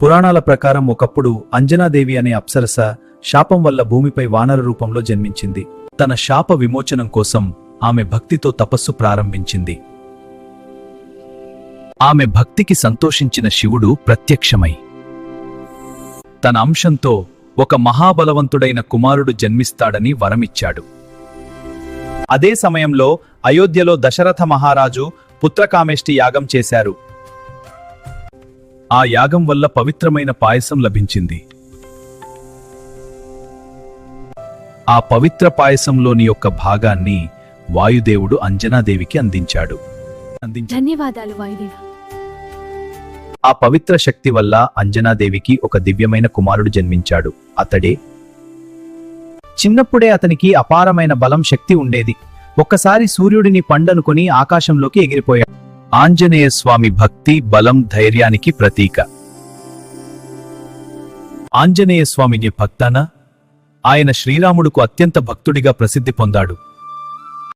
పురాణాల ప్రకారం ఒకప్పుడు అంజనాదేవి అనే అప్సరస శాపం వల్ల భూమిపై వానర రూపంలో జన్మించింది. తన శాప విమోచనం కోసం ఆమె భక్తితో తపస్సు ప్రారంభించింది. ఆమె భక్తికి సంతోషించిన శివుడు ప్రత్యక్షమై తన అంశంతో ఒక మహాబలవంతుడైన కుమారుడు జన్మిస్తాడని వరమిచ్చాడు. అదే సమయంలో అయోధ్యలో దశరథ మహారాజు పుత్రకామేష్టి యాగం చేశారు. ఆ యాగం వల్ల పవిత్రమైన పాయసం లభించింది. ఆ పవిత్ర పాయసంలోని యొక్క భాగాన్ని వాయుదేవుడు అంజనాదేవికి అందించాడు. ధన్యవాదాలు వాయుదేవ. ఆ పవిత్ర శక్తి వల్ల అంజనాదేవికి ఒక దివ్యమైన కుమారుడు జన్మించాడు. అతడే చిన్నప్పుడే అతనికి అపారమైన బలం, శక్తి ఉండేది. ఒక్కసారి సూర్యుడిని పండనుకొని ఆకాశంలోకి ఎగిరిపోయాడు. ఆంజనేయ స్వామి భక్తి, బలం, ధైర్యానికి ప్రతీక. ఆంజనేయ స్వామిని భక్తాన ఆయన శ్రీరాముడుకు అత్యంత భక్తుడిగా ప్రసిద్ధి పొందాడు.